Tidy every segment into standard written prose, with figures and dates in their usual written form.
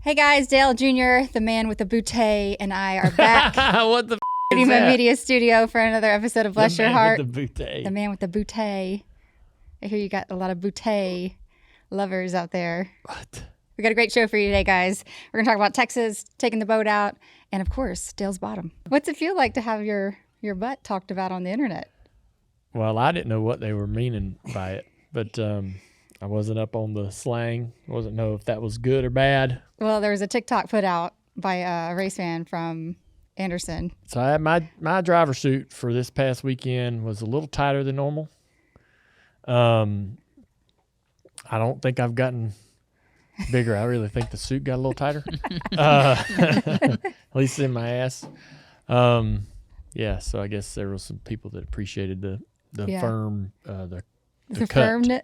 Hey guys, Dale Jr., the man with the BOOTAY, and I are back What the in my media studio for another episode of Bless Your Heart. The BOOTAY. The man with the BOOTAY. I hear you got a lot of BOOTAY lovers out there. What? We got a great show for you today, guys. We're going to talk about Texas, taking the boat out, and of course, Dale's bottom. What's it feel like to have your butt talked about on the internet? Well, I didn't know what they were meaning by it, but I wasn't up on the slang. I wasn't know if that was good or bad. Well, there was a TikTok put out by a race fan from Anderson. So I had my driver suit for this past weekend was a little tighter than normal. I don't think I've gotten bigger. I really think the suit got a little tighter, at least in my ass. Yeah, so I guess there were some people that appreciated the firm, the cut.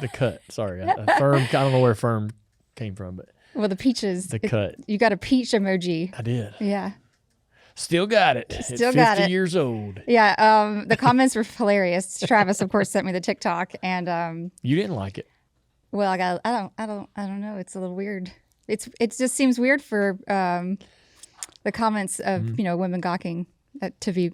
The cut. Sorry, a firm. I don't know where firm came from, but the peaches. The cut. You got a peach emoji. I did. Yeah. Still got it. Still at got 50 it. years old. Yeah. The comments were hilarious. Travis, of course, sent me the TikTok, and You didn't like it. well, I don't know. It's a little weird. It just seems weird for the comments of women gawking to be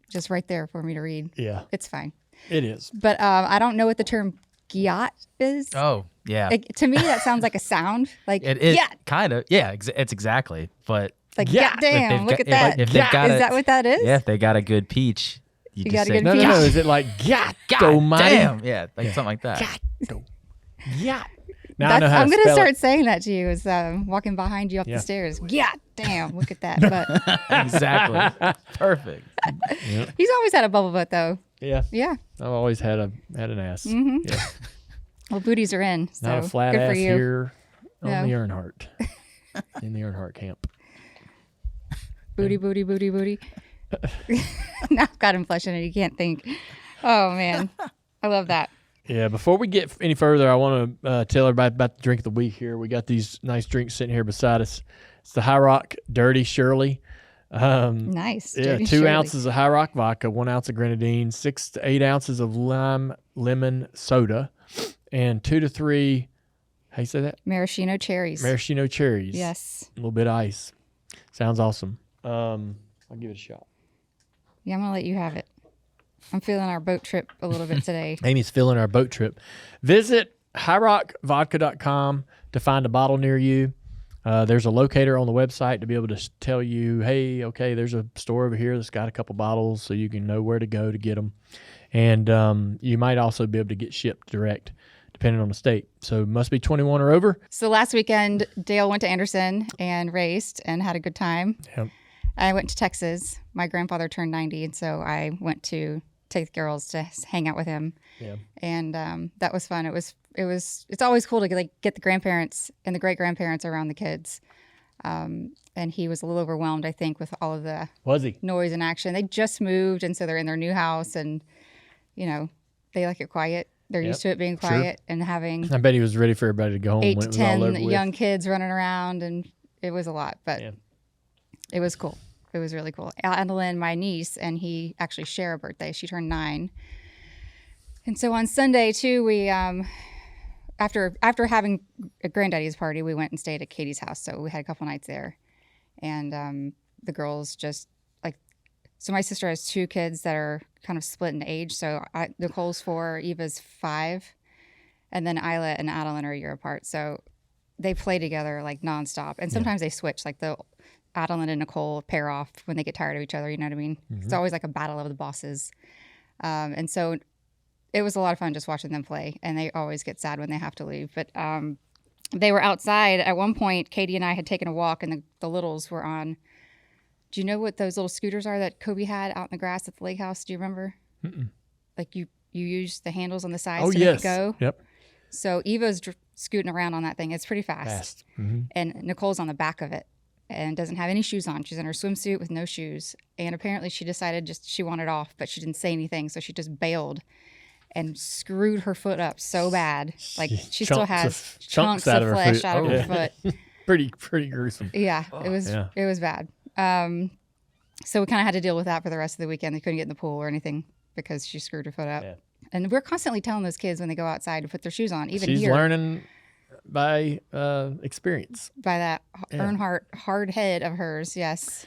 just right there for me to read. Yeah, It's fine. it is. But I don't know what the term gyat is. Oh, yeah. To me, that sounds like a sound. Like It is gyat. kind of, yeah, it's exactly. But Like Gyat. goddamn, look at that. If they've got Is that what that is? Yeah, if they got a good peach, you got just a say, good No. peach. Is it like God Almighty? damn? Yeah, like something like that. Yeah. Now I know how I'm to going to spell start it. saying that to you as walking behind you up Yeah. the stairs. Yeah, damn, look at that. But Exactly. Perfect. he's always had a bubble butt, though. Yeah, Yeah. I've always had an ass. Mm-hmm. Yeah. Well, booties are in, so Not a flat good ass for you. here on No. the Earnhardt. In the Earnhardt camp. Booty. Now I've got him flushing it. You can't think. Oh, man. I love that. Yeah, before we get any further, I want to tell everybody about the drink of the week here. We got these nice drinks sitting here beside us. It's the High Rock Dirty Shirley. Nice. Yeah, Dirty 2 Shirley. ounces of High Rock vodka, 1 ounce of grenadine, 6 to 8 ounces of lemon soda, and 2 to 3, how you say that? Maraschino cherries. Maraschino cherries. Yes. A little bit of ice. Sounds awesome. I'll give it a shot. Yeah, I'm going to let you have it. I'm feeling our boat trip a little bit today. Amy's filling our boat trip. Visit highrockvodka.com to find a bottle near you. There's a locator on the website to be able to tell you, hey, okay, there's a store over here that's got a couple bottles so you can know where to go to get them. And you might also be able to get shipped direct depending on the state. So must be 21 or over. So last weekend, Dale went to Anderson and raced and had a good time. Yep. I went to Texas. My grandfather turned 90, and so I went to take the girls to hang out with him. Yeah. And that was fun. It's always cool to get the grandparents and the great grandparents around the kids. And he was a little overwhelmed, I think, with all of the Was he? noise and action. They just moved, and so they're in their new house, and they like it quiet. They're used to it being quiet and having I bet he was ready for everybody to go home 8 when to it was all 10 over with. young kids running around, and it was a lot, but Yeah. it was cool. It was really cool. Adeline, my niece, and he actually share a birthday. She turned 9. And so on Sunday too, we after having a granddaddy's party, we went and stayed at Katie's house. So we had a couple nights there, and the girls just so my sister has 2 kids that are kind of split in age. So Nicole's 4, Eva's 5, and then Isla and Adeline are a year apart. So they play together like nonstop, and sometimes they switch. Like Adeline and Nicole pair off when they get tired of each other. You know what I mean? Mm-hmm. It's always like a battle of the bosses, and so it was a lot of fun just watching them play. And they always get sad when they have to leave. But they were outside at one point. Katie and I had taken a walk, and the littles were on. Do you know what those little scooters are that Kobe had out in the grass at the lake house? Do you remember? Mm-mm. Like you use the handles on the sides Oh, to yes. make it go. Yep. So Eva's scooting around on that thing. It's pretty fast. Mm-hmm. And Nicole's on the back of it and doesn't have any shoes on. She's in her swimsuit with no shoes. And apparently she decided she wanted off, but she didn't say anything. So she just bailed and screwed her foot up so bad. Like she still has chunks of flesh out of her foot. Pretty gruesome. Yeah, it was bad. So we kind of had to deal with that for the rest of the weekend. They couldn't get in the pool or anything because she screwed her foot up. Yeah. And we're constantly telling those kids when they go outside to put their shoes on, even She's here. learning experience. By that Yeah. Earnhardt hard head of hers, yes.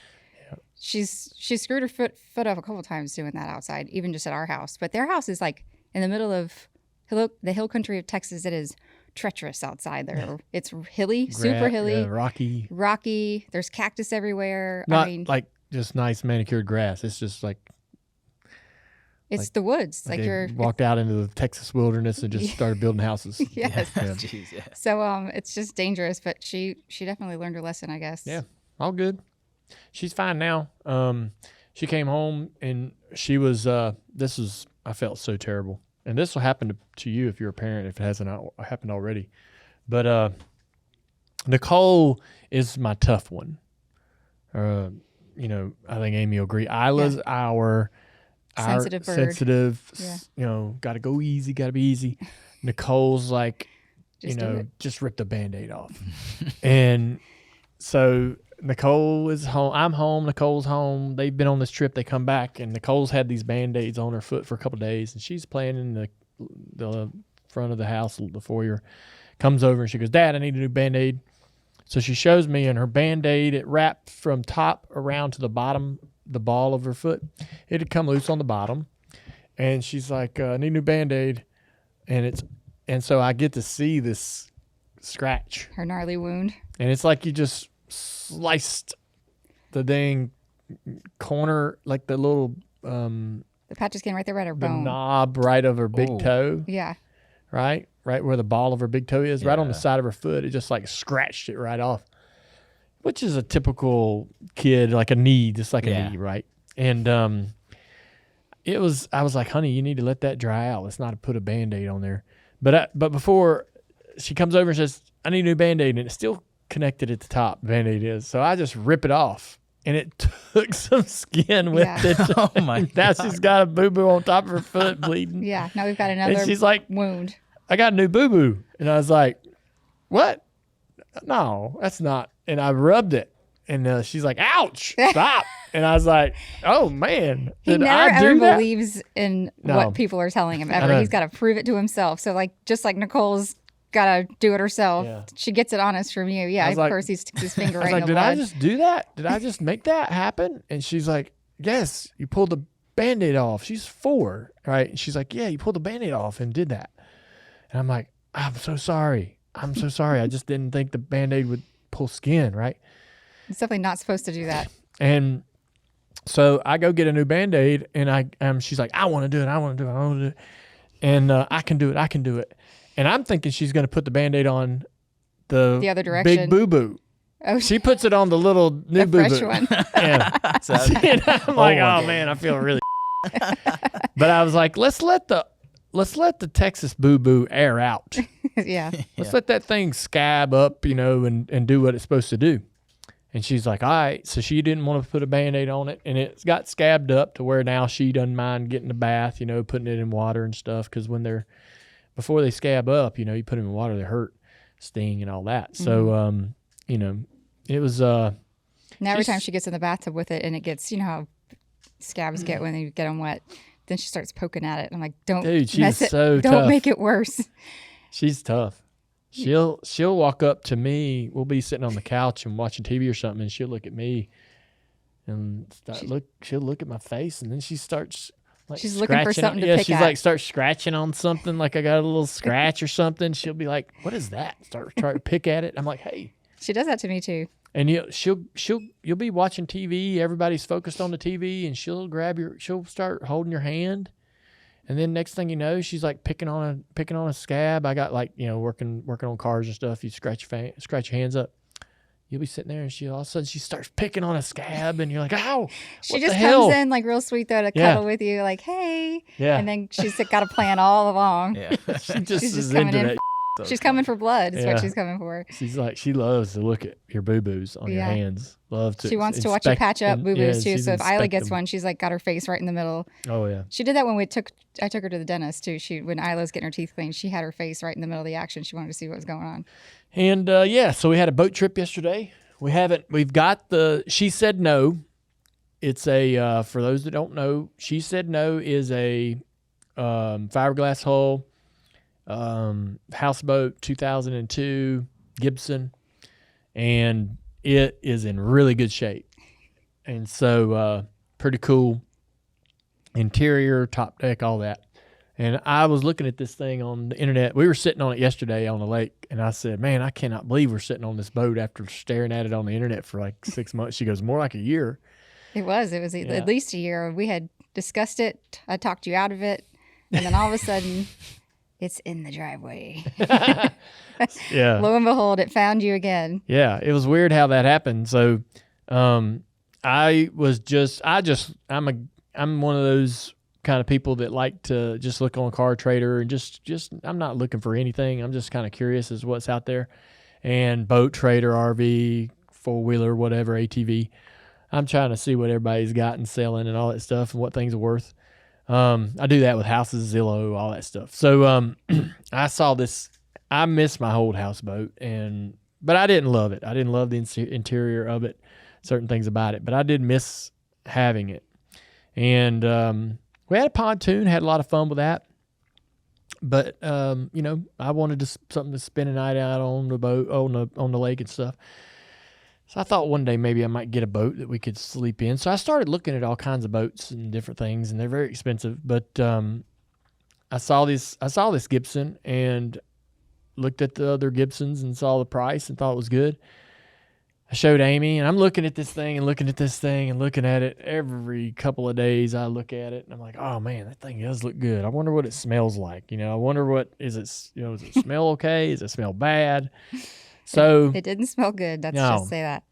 Yeah. She screwed her foot up a couple times doing that outside, even just at our house. But their house is like in the middle of the hill country of Texas. It is treacherous outside there. It's hilly, super hilly, rocky. There's cactus everywhere. Not I mean, like just nice manicured grass. It's just like it's the woods. Like they you're walked out into the Texas wilderness and just started building houses. yes. Yeah. Jeez, yeah. So it's just dangerous. But she definitely learned her lesson, I guess. Yeah, all good. She's fine now. She came home and she was. I felt so terrible, and this will happen to you if you're a parent if it hasn't happened already. But Nicole is my tough one. I think Amy will agree. Isla's our Sensitive bird. Yeah. Got to go easy. Got to be easy. Nicole's like, Just do it. just rip the Band-Aid off. And so Nicole is home. I'm home. Nicole's home. They've been on this trip. They come back, and Nicole's had these Band-Aids on her foot for a couple of days, and she's playing in the front of the house, the foyer. Comes over, and she goes, Dad, I need a new Band-Aid. So she shows me, and her Band-Aid, it wrapped from top around to the bottom, the ball of her foot. It had come loose on the bottom. And she's like, I need a new Band-Aid. And so I get to see this scratch. Her gnarly wound. And it's like you just sliced the dang corner, like the little The patch of skin right there at her the bone. knob right of her big Ooh. toe, Yeah. right where the ball of her big toe is, right on the Yeah. side of her foot. It just like scratched it right off, which is a typical kid, like a knee, just like Yeah. a knee, right? And I was like, honey, you need to let that dry out. Let's not put a Band-Aid on there. But before she comes over and says, I need a new Band-Aid, and it's still connected at the top, Band-Aid is. So I just rip it off, and it took some skin with Yeah. it. Oh my Now God. she's got a boo-boo on top of her foot bleeding. Yeah. Now we've got another And she's like, wound. I got a new boo-boo. And I was like, what? No, that's not. And I rubbed it. And she's like, ouch, stop. And I was like, oh, man. He Did never I do ever that? believes in No. what people are telling him ever. know. He's got to prove it to himself. So just like Nicole's got to do it herself. Yeah. She gets it honest from you. Yeah, I of was like- course he sticks his finger I was right like, in the did I blood. just do that? Did I just make that happen? And she's like, yes, you pulled the Band-Aid off. She's 4, right? And she's like, yeah, you pulled the Band-Aid off and did that. And I'm like, I'm so sorry. I'm so sorry. I just didn't think the Band-Aid would pull skin, right? He's definitely not supposed to do that. And so I go get a new Band-Aid, and she's like, I want to do it. I want to do it. I want to do it. And I can do it. I can do it. And I'm thinking she's going to put the Band-Aid on the other direction. big boo-boo. Oh, She puts it on the little new the boo-boo. fresh one. Yeah. So, And I'm like, my oh God. man, I feel really. But I was like, let's let the Texas boo-boo air out. Yeah. Let's let that thing scab up, and do what it's supposed to do. And she's like, all right. So she didn't want to put a Band-Aid on it, and it's got scabbed up to where now she doesn't mind getting a bath, putting it in water and stuff. Because before they scab up, you put them in water, they hurt, sting, and all that. So, it was. Now every She's- time she gets in the bathtub with it and it gets, you know how scabs get when they get them wet, then she starts poking at it. I'm like, don't Dude, she's mess it. so Don't tough. make it worse. She's tough. She'll walk up to me. We'll be sitting on the couch and watching TV or something, and she'll look at me and she'll look at my face, and then she starts like She's looking for scratching something to yeah, pick she's at. like starts scratching on something, like I got a little scratch or something. She'll be like, "What is that?" Start trying to pick at it. I'm like, "Hey." She does that to me too. And you'll be watching TV, everybody's focused on the TV, and she'll start holding your hand. And then next thing you know, she's like picking on a scab. I got working on cars and stuff. You scratch your hands up. You'll be sitting there, and all of a sudden she starts picking on a scab, and you're like, "Ow!" She what just the hell? comes in like real sweet though to Yeah. cuddle with you, like, hey. Yeah. And then she's got a plan all along. yeah. She just she's is just coming into in. that. So She's funny. coming for blood. Is Yeah. what she's coming for. She's like, she loves to look at your boo-boos on your Yeah. hands. Love to. She wants to watch you inspect patch up and- boo-boos yeah, too. she's So if Isla inspect gets them. one, she's like got her face right in the middle. Oh yeah. She did that when I took her to the dentist too. When Isla was getting her teeth cleaned, she had her face right in the middle of the action. She wanted to see what was going on. And so we had a boat trip yesterday. We've got She Said No. It's for those that don't know, She Said No is a fiberglass hull, houseboat, 2002 Gibson, and it is in really good shape. And so pretty cool interior, top deck, all that. And I was looking at this thing on the internet. We were sitting on it yesterday on the lake, and I said, man, I cannot believe we're sitting on this boat after staring at it on the internet for like 6 months. She goes, more like a year. It was at least a year. We had discussed it. I talked you out of it. And then all of a sudden, it's in the driveway. Yeah. Lo and behold, it found you again. Yeah, it was weird how that happened. So I'm one of those kind of people that like to just look on Car Trader and just I'm not looking for anything. I'm just kind of curious as what's out there. And Boat Trader, RV, four-wheeler, whatever, ATV. I'm trying to see what everybody's got and selling and all that stuff and what things are worth. I do that with houses, Zillow, all that stuff. So I saw this. I miss my old houseboat, but I didn't love it. I didn't love the interior of it, certain things about it, but I did miss having it. And we had a pontoon, had a lot of fun with that. But I wanted something to spend a night out on the boat, on the lake and stuff. So I thought one day maybe I might get a boat that we could sleep in. So I started looking at all kinds of boats and different things, and they're very expensive. But I saw this Gibson and looked at the other Gibsons and saw the price and thought it was good. I showed Amy, and I'm looking at this thing and looking at this thing and looking at it every couple of days. I look at it and I'm like, oh man, that thing does look good. I wonder what it smells like. I wonder does it smell okay? Does it smell bad? So it didn't smell good. Let's No. just say that.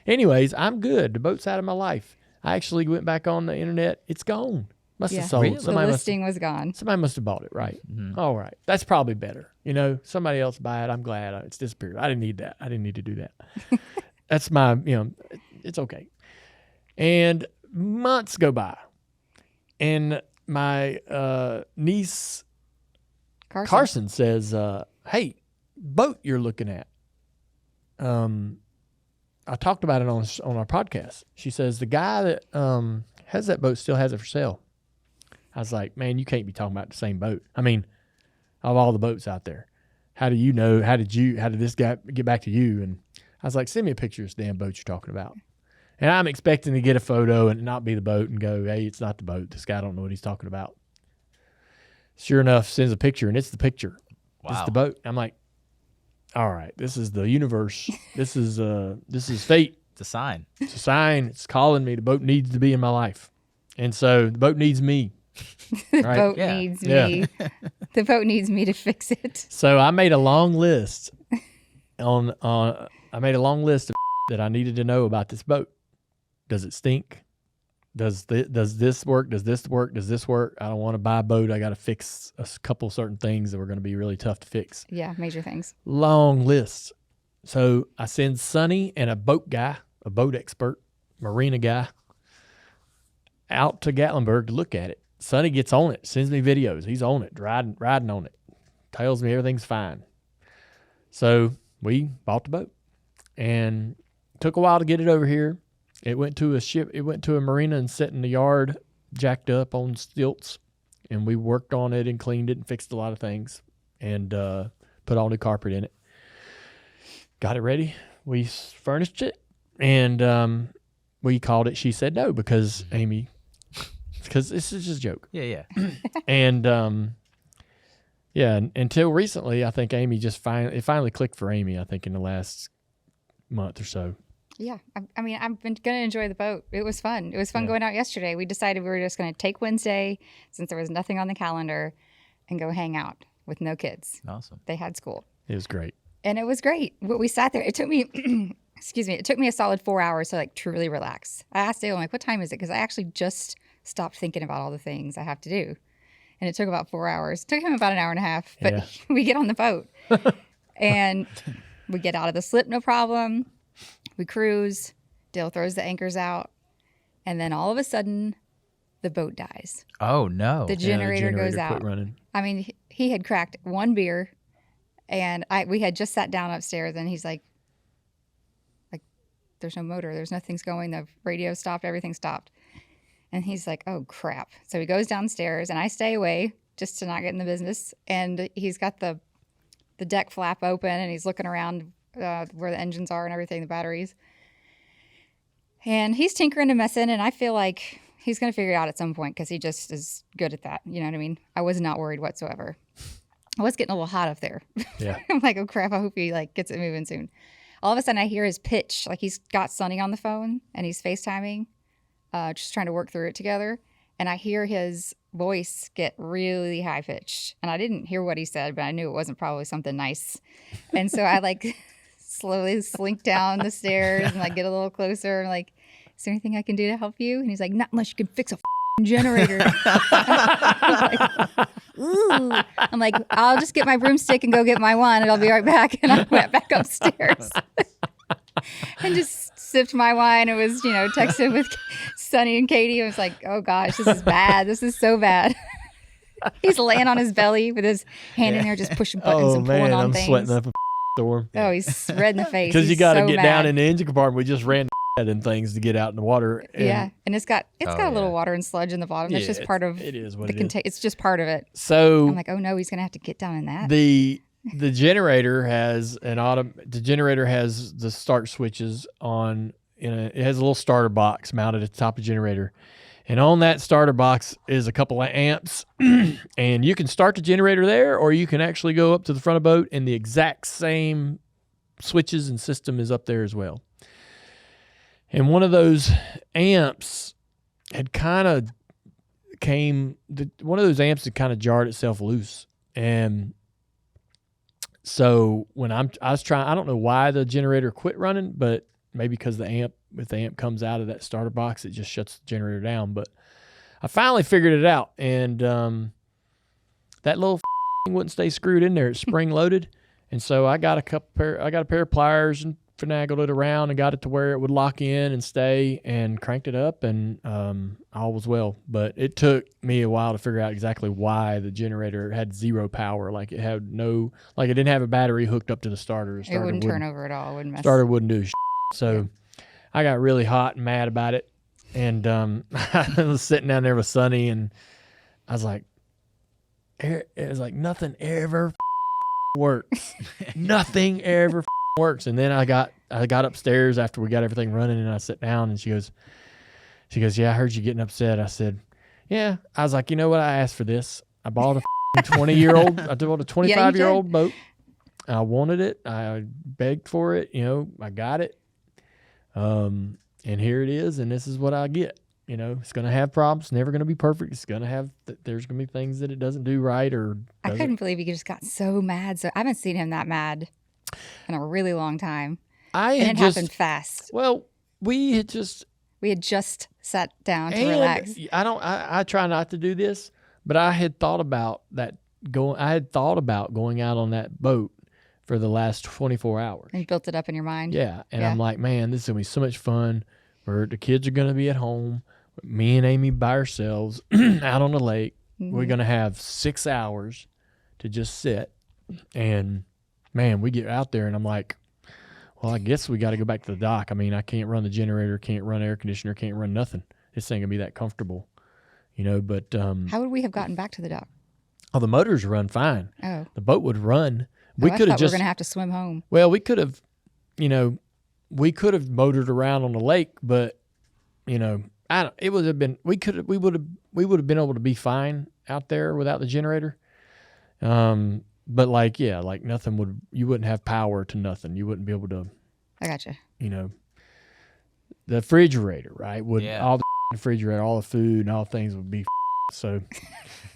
Anyways, I'm good. The boat's out of my life. I actually went back on the internet. It's gone. Must have sold. Really? The listing was gone. Somebody must have bought it, right? Mhm. All right. That's probably better. Somebody else buy it. I'm glad it's disappeared. I didn't need that. I didn't need to do that. That's my, it's okay. And months go by. And my niece, Carson says, hey, boat you're looking at. I talked about it on our podcast. She says, the guy that has that boat still has it for sale. I was like, man, you can't be talking about the same boat. I mean, of all the boats out there, how do you know? How did this guy get back to you? And I was like, send me a picture of this damn boat you're talking about. And I'm expecting to get a photo and not be the boat and go, hey, it's not the boat. This guy don't know what he's talking about. Sure enough, sends a picture, and it's the picture. Wow. It's the boat. I'm like, all right, this is the universe. This is fate. It's a sign. It's a sign. It's calling me. The boat needs to be in my life. And so the boat needs me. The Right? boat Yeah. needs Yeah. me. The boat needs me to fix it. So I made a long list I made a long list of that I needed to know about this boat. Does it stink? Does this work? Does this work? Does this work? I don't want to buy a boat. I got to fix a couple certain things that were going to be really tough to fix. Yeah, major things. Long list. So I send Sonny and a boat guy, a boat expert, marina guy, out to Gatlinburg to look at it. Sonny gets on it, sends me videos. He's on it, riding on it. Tells me everything's fine. So we bought the boat. And it took a while to get it over here. It went to a marina and set in the yard, jacked up on stilts. And we worked on it and cleaned it and fixed a lot of things and put all new carpet in it. Got it ready. We furnished it. And we called it She Said No because this is just a joke. Yeah. And until recently, I think Amy it finally clicked for Amy, I think, in the last month or so. Yeah. I mean, I've been going to enjoy the boat. It was fun. It was fun Yeah. going out yesterday. We decided we were just going to take Wednesday, since there was nothing on the calendar, and go hang out with no kids. Awesome. They had school. It was great. And it was great. We sat there. It took me, it took me a solid 4 hours to truly relax. I asked Dale, what time is it? Because I actually just stopped thinking about all the things I have to do. And it took about 4 hours. It took him about an hour and a half. But Yeah. we get on the boat and we get out of the slip, no problem. We cruise. Dale throws the anchors out. And then all of a sudden, the boat dies. Oh no. The generator goes quit out. running. I mean, he had cracked one beer, and we had just sat down upstairs, and he's like, there's no motor, there's nothing's going, the radio stopped, everything stopped. And he's like, oh crap. So he goes downstairs, and I stay away just to not get in the business. And he's got the deck flap open, and he's looking around where the engines are and everything, the batteries. And he's tinkering and messing, and I feel like he's going to figure it out at some point because he just is good at that. You know what I mean? I was not worried whatsoever. I was getting a little hot up there. Yeah. I'm like, oh crap, I hope he like gets it moving soon. All of a sudden I hear his pitch. Like he's got Sonny on the phone and he's FaceTiming, just trying to work through it together. And I hear his voice get really high pitched. And I didn't hear what he said, but I knew it wasn't probably something nice. And so I like slowly slink down the stairs and like get a little closer. And like, is there anything I can do to help you? And he's like, not unless you can fix a generator. I'm like, I'll just get my broomstick and go get my one, and I'll be right back. And I went back upstairs and just sipped my wine. It was, texting with Sonny and Katie. I was like, oh gosh, this is bad. This is so bad. He's laying on his belly with his hand in there, just pushing buttons and pulling on things. I'm sweating up a storm. Oh, he's red in the face. Because you got to so get mad. down in the engine compartment. We just ran and things to get out in the water. And and it's got a little water and sludge in the bottom. That's just part of it is what the it is. It's just part of it. So I'm like, oh no, he's gonna have to get down in that. the generator has the generator has the start switches on. It has a little starter box mounted at the top of the generator, and on that starter box is a couple of amps, and you can start the generator there, or you can actually go up to the front of the boat, and the exact same switches and system is up there as well. And one of those amps had kind of jarred itself loose. And so when I was trying, I don't know why the generator quit running, but maybe because if the amp comes out of that starter box, it just shuts the generator down. But I finally figured it out. And that little wouldn't stay screwed in there. It's spring loaded. And so I got a pair of pliers and finagled it around and got it to where it would lock in and stay, and cranked it up, and all was well. But it took me a while to figure out exactly why the generator had zero power. Like it didn't have a battery hooked up to the starter. It wouldn't turn over at all. It wouldn't mess. Starter wouldn't do shit. So I got really hot and mad about it. And I was sitting down there with Sonny, and I was like, it was like nothing ever works. Nothing ever works. And then I got upstairs after we got everything running, and I sat down, and she goes, yeah, I heard you getting upset. I said, yeah. I was like, you know what? I asked for this. I bought a 20-year-old, I bought a 25-year-old boat. I wanted it. I begged for it. I got it. And here it is. And this is what I get. It's going to have problems. Never going to be perfect. It's going to have, there's going to be things that it doesn't do right or I couldn't believe he just got so mad. So I haven't seen him that mad in a really long time. It happened fast. Well, we had just sat down to relax. I try not to do this, but I had thought about going out on that boat for the last 24 hours. And you built it up in your mind. Yeah. And I'm like, man, this is going to be so much fun. Where the kids are going to be at home. Me and Amy by ourselves out on the lake. Mm-hmm. We're going to have 6 hours to just sit. And, man, we get out there, and I'm like, well, I guess we got to go back to the dock. I mean, I can't run the generator, can't run air conditioner, can't run nothing. This ain't going to be that comfortable, but... How would we have gotten back to the dock? Oh, the motors run fine. Oh. The boat would run. We could have just... we're going to have to swim home. Well, we could have, we could have motored around on the lake, but it would have been, we would have been able to be fine out there without the generator. But nothing you wouldn't have power to nothing. You wouldn't be able to. I gotcha. The refrigerator, right? All the refrigerator, all the food and all things would be so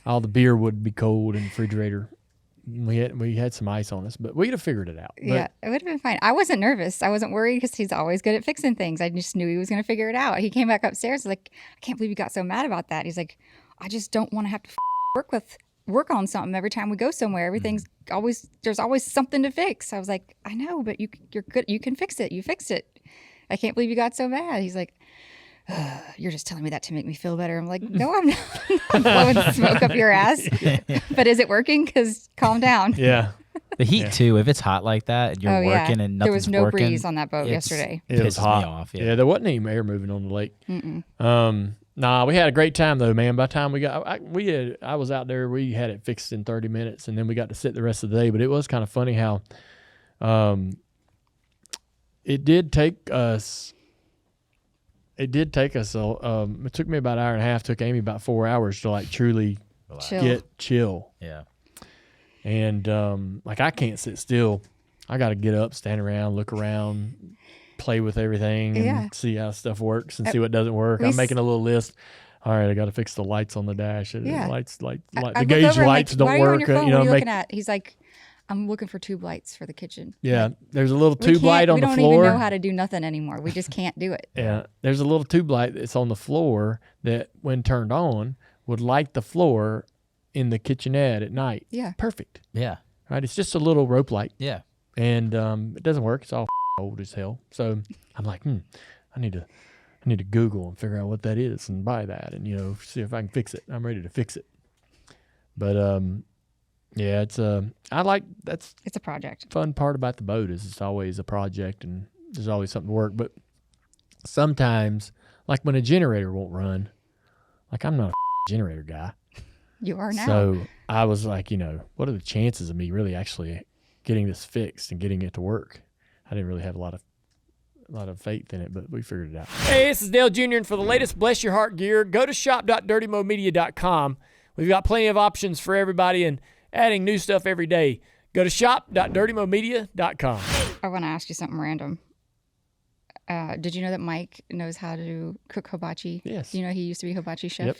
all the beer would be cold in the refrigerator. We had some ice on us, but we'd have figured it out. Yeah, it would have been fine. I wasn't nervous. I wasn't worried because he's always good at fixing things. I just knew he was going to figure it out. He came back upstairs like, I can't believe you got so mad about that. He's like, I just don't want to have to work on something every time we go somewhere. Everything's there's always something to fix. I was like, I know, but you're good. You can fix it. You fixed it. I can't believe you got so mad. He's like, you're just telling me that to make me feel better. I'm like, no, I'm not. I'm blowing smoke up your ass. But is it working? Because calm down. Yeah. The heat too. If it's hot like that, and you're working and nothing's working. There was no breeze on that boat yesterday. It was hot. Me off, yeah, there wasn't any air moving on the lake. Nah, we had a great time though, man. By the time we got, I was out there. We had it fixed in 30 minutes, and then we got to sit the rest of the day. But it was kind of funny how, it did take us. It took me about an hour and a half. Took Amy about 4 hours to like truly get chill. Yeah. And like I can't sit still. I got to get up, stand around, look around, play with everything, and see how stuff works and see what doesn't work. I'm making a little list. All right, I got to fix the lights on the dash. Yeah. The gauge lights don't work. What are you looking at? He's like, I'm looking for tube lights for the kitchen. Yeah, there's a little tube light on the floor. We don't even know how to do nothing anymore. We just can't do it. Yeah, there's a little tube light that's on the floor that, when turned on, would light the floor in the kitchenette at night. Yeah. Perfect. Yeah. Right? It's just a little rope light. Yeah. And it doesn't work. It's all old as hell. So I'm like, I need to Google and figure out what that is and buy that and, see if I can fix it. I'm ready to fix it. But, yeah, it's it's a project. Fun part about the boat is it's always a project and there's always something to work. But sometimes, like when a generator won't run, like I'm not a generator guy. You are now. So I was like, what are the chances of me really actually getting this fixed and getting it to work? I didn't really have a lot of faith in it, but we figured it out. Hey, this is Dale Jr. And for the latest Bless Your Heart gear, go to shop.dirtymomedia.com. We've got plenty of options for everybody and adding new stuff every day. Go to shop.dirtymomedia.com. I want to ask you something random. Did you know that Mike knows how to cook hibachi? Yes. Do you know he used to be a hibachi chef? Yep.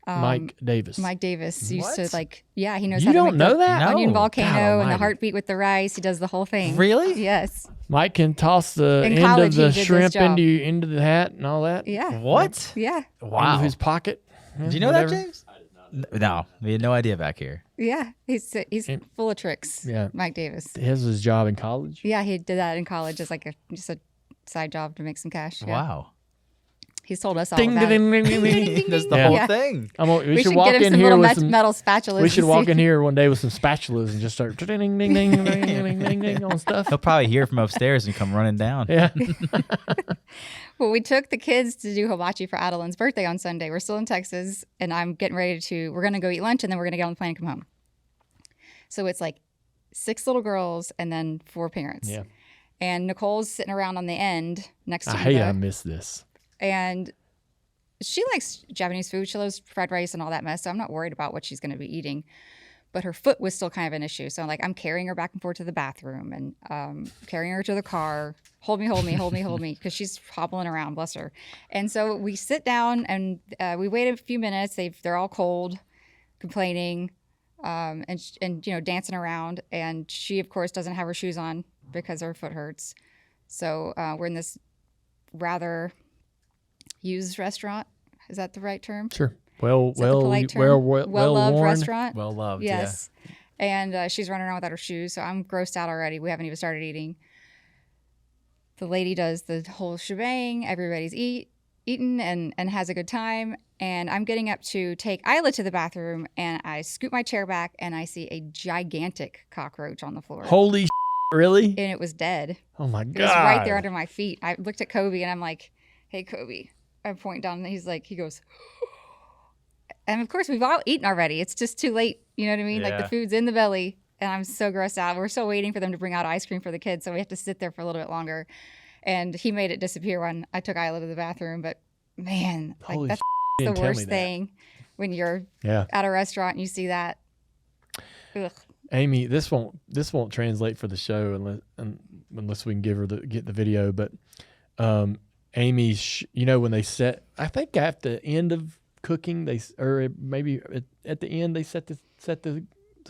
Mike Davis. Mike Davis used to he knows You how to don't make know the that? onion No. volcano God and the almighty. heartbeat with the rice. He does the whole thing. Really? Yes. Mike can toss the In end college, of the he did this shrimp job. into the hat and all that. Yeah. What? Yeah. Wow. Into his pocket. Do you know that, James? No, we had no idea back here. Yeah. He's full of tricks. Yeah. Mike Davis. His was his job in college. Yeah, he did that in college as just a side job to make some cash. Yeah. Wow. He's told us all Ding, about ding, it. ding, ding, ding. That's the Yeah. whole Yeah. thing. We We should should walk get him in some here little with some metal spatulas. We should and walk see. in here one day with some spatulas and just start ding, ding, ding, ding, ding, ding, ding on stuff. He'll probably hear from upstairs and come running down. Yeah. Well, we took the kids to do hibachi for Adeline's birthday on Sunday. We're still in Texas, and I'm getting ready we're going to go eat lunch, and then we're going to get on the plane and come home. So it's like 6 little girls and then 4 parents. Yeah. And Nicole's sitting around on the end next to I Eva. miss this. And she likes Japanese food. She loves fried rice and all that mess, so I'm not worried about what she's going to be eating. But her foot was still kind of an issue. So I'm carrying her back and forth to the bathroom and carrying her to the car. Hold me, hold me, hold me, hold me, because she's hobbling around, bless her. And so we sit down and we wait a few minutes. They're all cold, complaining, and dancing around. And she, of course, doesn't have her shoes on because her foot hurts. So we're in this rather used restaurant. Is that the right term? Sure. Well-loved well-worn restaurant. Well loved. Yes. And she's running around without her shoes, so I'm grossed out already. We haven't even started eating. The lady does the whole shebang. Everybody's eating and has a good time. And I'm getting up to take Isla to the bathroom, and I scoot my chair back, and I see a gigantic cockroach on the floor. Holy really? And it was dead. Oh, my It God. was right there under my feet. I looked at Kobe, and I'm like, hey, Kobe. I point down, and he goes, and of course, we've all eaten already. It's just too late. You know what I mean? Like the Yeah. food's in the belly, and I'm so grossed out. We're still waiting for them to bring out ice cream for the kids, so we have to sit there for a little bit longer. And he made it disappear when I took Isla to the bathroom. But man, Holy that's you the didn't tell me worst that. thing when you're Yeah. at a restaurant and you see that. Ugh. Amy, this won't translate for the show unless we can get the video. But Amy, when they set, I think at the end of cooking, or maybe at the end they set this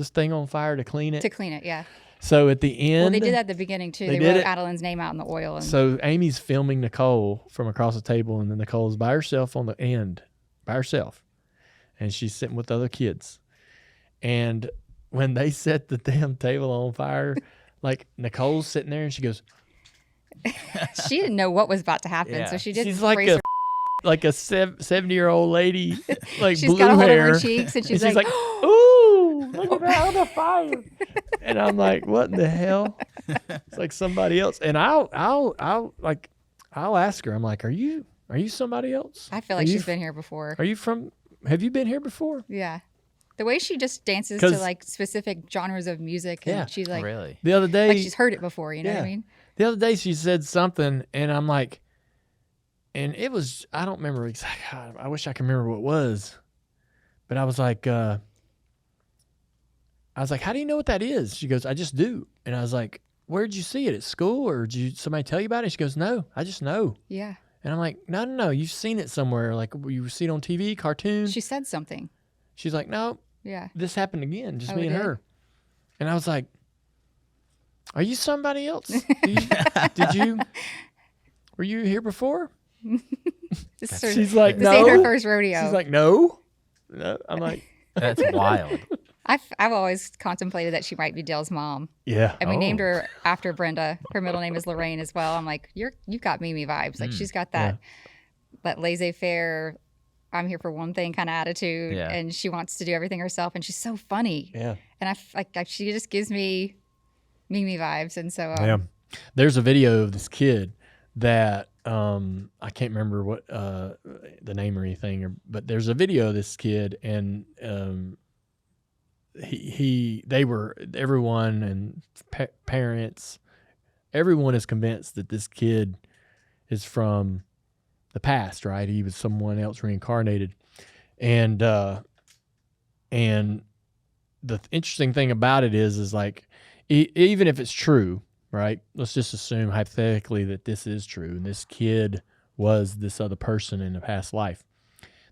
thing on fire to clean it. To clean it, yeah. So at the end, Well, they did that at the beginning too. They did wrote it? Adeline's name out in the oil. And So Amy's filming Nicole from across the table, and then Nicole's by herself on the end, and she's sitting with the other kids. And when they set the damn table on fire, like Nicole's sitting there, and she goes, she didn't know what was about to happen, Yeah. so she did. she's like brace a her. 70-year-old lady, like She's blue got a hold hair. of her cheeks, and she's And she's like, like, "Ooh, look at that on the fire!" And I'm like, "What in the hell?" It's like somebody else. And I'll ask her. I'm like, "Are you Are you somebody else? I feel like she's been here before. Have you been here before? Yeah. The way she just dances to like specific genres of music. And she's like, really? The other day. Like she's heard it before, you know what I mean? The other day she said something and I'm like, and it was, I don't remember exactly. I wish I could remember what it was. But I was like, how do you know what that is? She goes, I just do. And I was like, where'd you see it? At school? Or did somebody tell you about it? She goes, no, I just know. Yeah. And I'm like, no, you've seen it somewhere. Like you see it on TV, cartoons. She said something. She's like, no, this happened again, just me and her. And I was like, are you somebody else? Were you here before? She's like, no. This ain't her first rodeo. She's like, no. I'm like, that's wild. I've always contemplated that she might be Dale's mom. Yeah. And we named her after Brenda. Her middle name is Lorraine as well. I'm like, you got Mimi vibes. Like she's got that laissez-faire, I'm here for one thing kind of attitude. Yeah. And she wants to do everything herself. And she's so funny. Yeah. And she just gives me Mimi vibes. And so there's a video of this kid that I can't remember what the name or anything, but there's a video of this kid and everyone and parents, everyone is convinced that this kid is from the past, right? He was someone else reincarnated. And the interesting thing about it is like, even if it's true, right? Let's just assume hypothetically that this is true and this kid was this other person in a past life.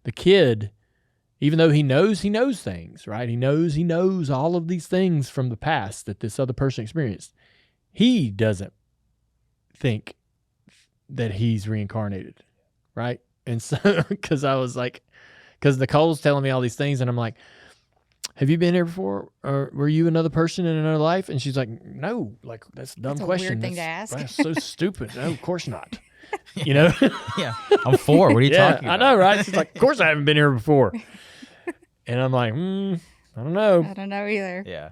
The kid, even though he knows things, right? He knows all of these things from the past that this other person experienced. He doesn't think that he's reincarnated, right? And so, because Nicole's telling me all these things and I'm like, have you been here before? Or were you another person in another life? And she's like, no, like that's a dumb question. Weird thing to ask. That's so stupid. No, of course not. You know? Yeah. I'm 4. What are you talking about? I know, right? She's like, of course I haven't been here before. And I'm like, I don't know. I don't know either. Yeah.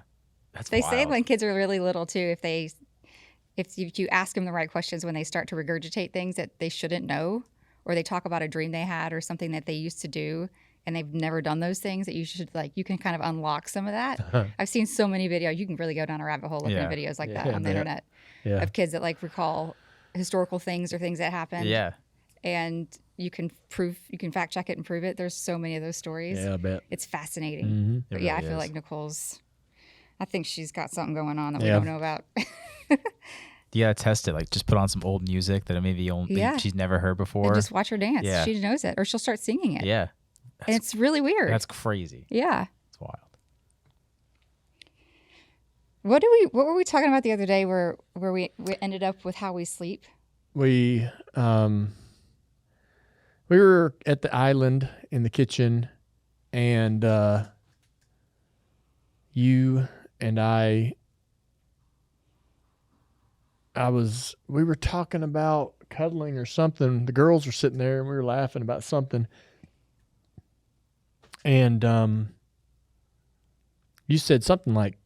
They say when kids are really little too, if you ask them the right questions when they start to regurgitate things that they shouldn't know, or they talk about a dream they had or something that they used to do and they've never done those things, that you can kind of unlock some of that. I've seen so many videos. You can really go down a rabbit hole looking at videos like that on the internet of kids that like recall historical things or things that happened. Yeah. And you can fact check it and prove it. There's so many of those stories. Yeah, I bet. It's fascinating. Mm-hmm. But I feel like I think she's got something going on that we don't know about. You gotta test it. Like, just put on some old music that maybe she's never heard before. And just watch her dance. Yeah. She knows it, or she'll start singing it. Yeah. And it's really weird. That's crazy. Yeah. It's wild. What were we talking about the other day where we ended up with how we sleep? We were at the island in the kitchen, and you and we were talking about cuddling or something. The girls were sitting there and we were laughing about something. And you said something like,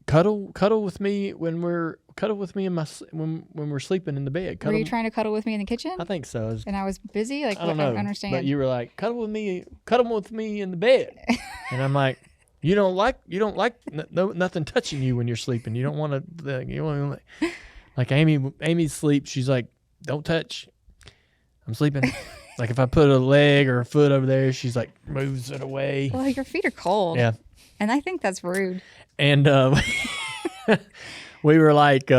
cuddle with me when we're sleeping in the bed. Were you trying to cuddle with me in the kitchen? I think so. And I was busy? Like, I don't know. I don't understand. But you were like, cuddle with me in the bed. And I'm like, you don't like nothing touching you when you're sleeping. You don't want to, like Amy sleeps. She's like, don't touch. I'm sleeping. Like if I put a leg or a foot over there, she's like moves it away. Well, your feet are cold. Yeah. And I think that's rude. And we were like,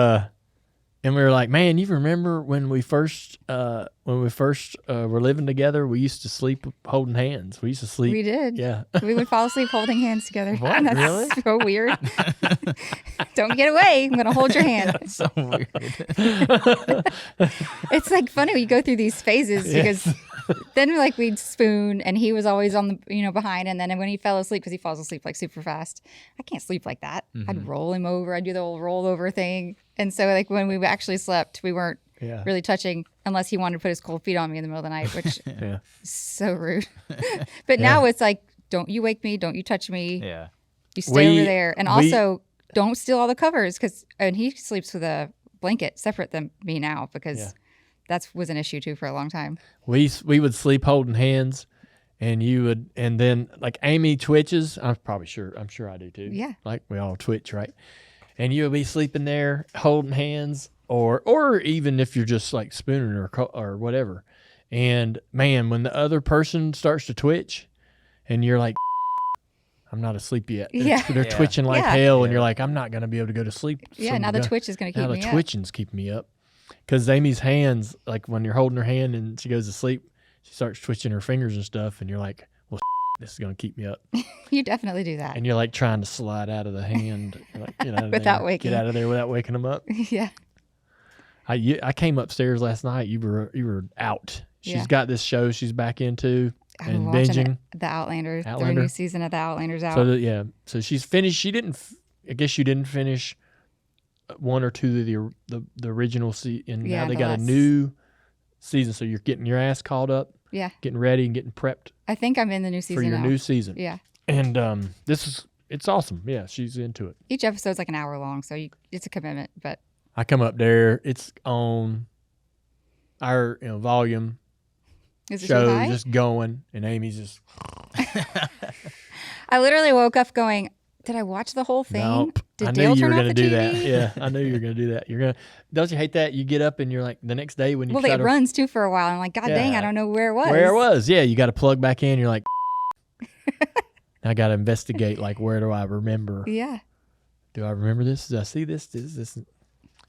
man, you remember when we first were living together? We used to sleep holding hands. We used to sleep. We did. Yeah. We would fall asleep holding hands together. What? That's Really? so weird. Don't get away. I'm going to hold your hand. That's so weird. It's like funny when you go through these phases because then like we'd spoon and he was always on the, behind. And then when he fell asleep, because he falls asleep like super fast, I can't sleep like that. Mm-hmm. I'd roll him over. I'd do the old rollover thing. And so like when we actually slept, we weren't really touching unless he wanted to put his cold feet on me in the middle of the night, which is so rude. But now it's like, don't you wake me. Don't you touch me. Yeah. You stay over there. And also don't steal all the covers and he sleeps with a blanket separate than me now because that was an issue too for a long time. We would sleep holding hands, and then like Amy twitches. I'm sure I do too. Yeah. Like we all twitch, right? And you would be sleeping there holding hands, or even if you're just like spooning or whatever. And man, when the other person starts to twitch, and you're like, I'm not asleep yet. They're twitching like hell, and you're like, I'm not gonna be able to go to sleep. Yeah, now the twitch is gonna keep me up. Now the twitching's keeping me up. Because Amy's hands, like when you're holding her hand and she goes to sleep, she starts twitching her fingers and stuff, and you're like, well, this is gonna keep me up. You definitely do that. And you're like trying to slide out of the hand, like, get out of Without there, waking. get out of there without waking them up. Yeah. I came upstairs last night. You were out. She's got this show she's back into and binging. The Outlander. The new season of the Outlander's out. So she's finished. She didn't. I guess you didn't finish one or two of the original season. And now they got a new season. So you're getting your ass caught up. Yeah. Getting ready and getting prepped. I think I'm in the new season for your new season. Yeah. And it's awesome. Yeah, she's into it. Each episode's like an hour long, so it's a commitment. But I come up there, it's on our volume. Is it show so high? Just going, and Amy's just. I literally woke up going, "Did I watch the whole thing? Nope. Did I knew Dale you were turn off going the to do TV?" that. Yeah, I knew you were going to do that. Don't you hate that? You get up and you're like the next day when you it runs too for a while. I'm like, God dang, I don't know where it was. Where it was? Yeah, you got to plug back in. You're like, I got to investigate. Like, where do I remember? Yeah. Do I remember this? Did I see this? This?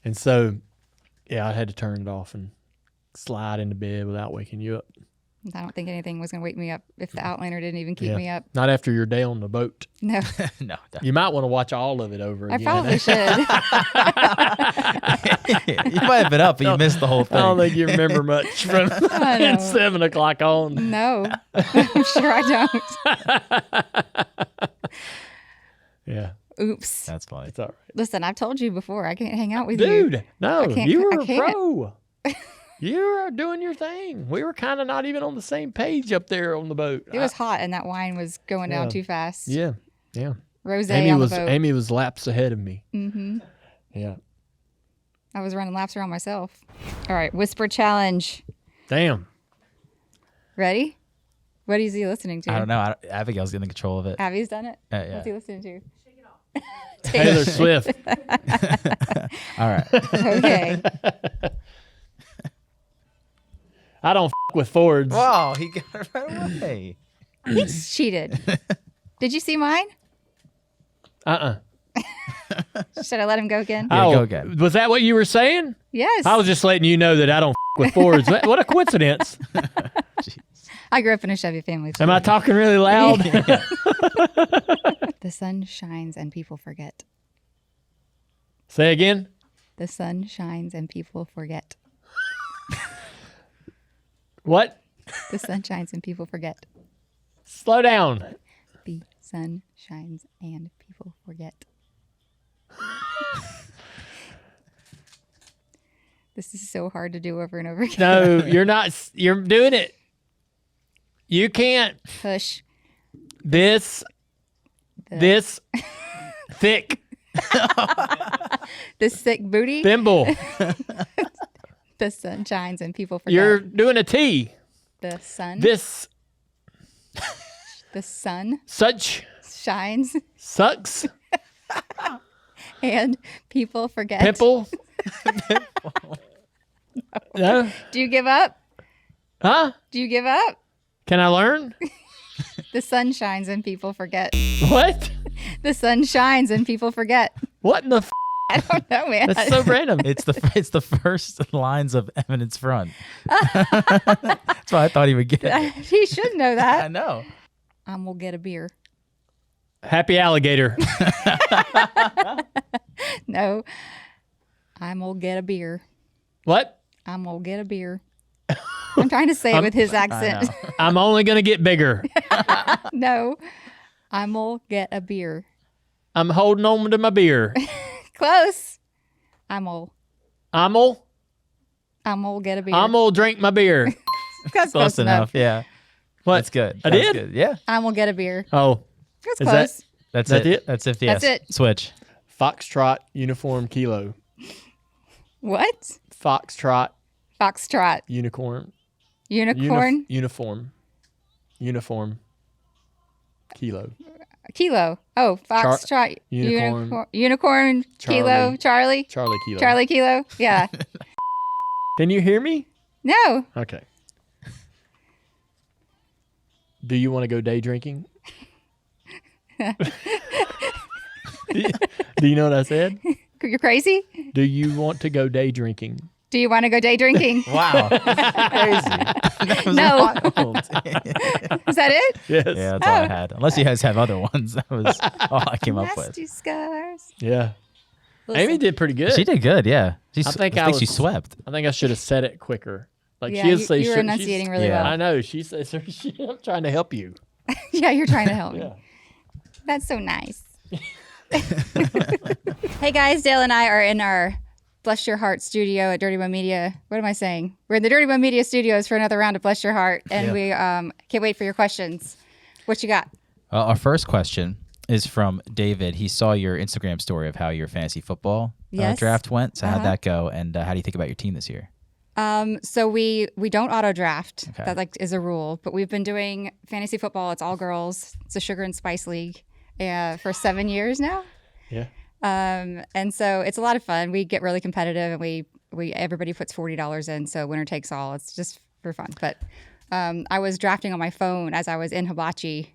And so, yeah, I had to turn it off and slide into bed without waking you up. I don't think anything was going to wake me up if the Outlander didn't even keep me up. Not after your day on the boat. No. No. You might want to watch all of it over again. I probably should. You might have been up, but you missed the whole thing. I don't think you remember much from 7 o'clock on. No. I'm sure I don't. Yeah. Oops. That's funny. It's all right. Listen, I've told you before, I can't hang out with you. Dude, no, you were a pro. You were doing your thing. We were kind of not even on the same page up there on the boat. It was hot, and that wine was going down too fast. Yeah. Rosé on the boat. Amy was laps ahead of me. Mm-hmm. Yeah. I was running laps around myself. All right, whisper challenge. Damn. Ready? What is he listening to? I don't know. Abigail's getting control of it. Abby's done it? Yeah. What's he listening to? Shake it off. Taylor Swift. All right. Okay. I don't with Fords. Wow, he got it right away. He cheated. Did you see mine? Should I let him go again? Yeah, go again. Was that what you were saying? Yes. I was just letting you know that I don't with Fords. What a coincidence. I grew up in a Chevy family. Too. Am I talking really loud? The sun shines and people forget. Say again. The sun shines and people forget. What? The sun shines and people forget. Slow down. The sun shines and people forget. This is so hard to do over and over again. No, you're not. You're doing it. You can't. Push. This thick This thick booty. thimble. The sun shines and people forget. You're doing a T. The sun. This The sun such shines sucks. and people forget. Pimple. No. Do you give up? Huh? Do you give up? Can I learn? The sun shines and people forget. What? The sun shines and people forget. What in the I don't know, man. That's so random. It's the first lines of Eminence Front. That's why I thought he would get it. He should know I that. know. I'm gonna get a beer. Happy alligator. No. I'm gonna get a beer. What? I'm gonna get a beer. I'm trying to say it with his accent. I'm only gonna get bigger. No. I'm gonna get a beer. I'm holding on to my beer. Close. I'm gonna get a beer. I'm gonna drink my beer. That's Close enough. Yeah. What? That's good. I That's did? Good. Yeah. I'm gonna get a beer. Oh, That's Is close. That's That's it. it? That's it. That's Yes. it. Switch. Foxtrot uniform kilo. What? Foxtrot Foxtrot. Unicorn. Unicorn. Uniform. Kilo. Kilo. Oh, Foxtrot. Unicorn. Unicorn. Kilo. Charlie. Charlie Kilo. Charlie Kilo. Yeah. Can you hear me? No. Okay. Do you want to go day drinking? Do you know what I said? You're crazy? Do you want to go day drinking? Do you want to go day drinking? Wow. Crazy. That was No. wild. Is that it? Yes. Yeah, that's all I had. Unless you guys have other ones. That was all I came up with. Nasty scars. Yeah. Listen. Amy did pretty good. She did good, yeah. I think she swept. I think I should have said it quicker. Like Yeah, she'll say, you were enunciating really Yeah. well. I know. She says, I'm trying to help you. Yeah, you're trying to help me. Yeah. That's so nice. Hey guys, Dale and I are in our Bless Your Heart studio at Dirty Bum Media. What am I saying? We're in the Dirty Bum Media studios for another round of Bless Your Heart, and we can't wait for your questions. What you got? Our first question is from David. He saw your Instagram story of how your fantasy football draft went. So how'd that go? And how do you think about your team this year? So we don't auto draft. Okay. That is a rule, but we've been doing fantasy football. It's all girls. It's a sugar and spice league for 7 years now. Yeah. And so it's a lot of fun. We get really competitive, and we everybody puts $40 in, so winner takes all. It's just for fun. But I was drafting on my phone as I was in Hibachi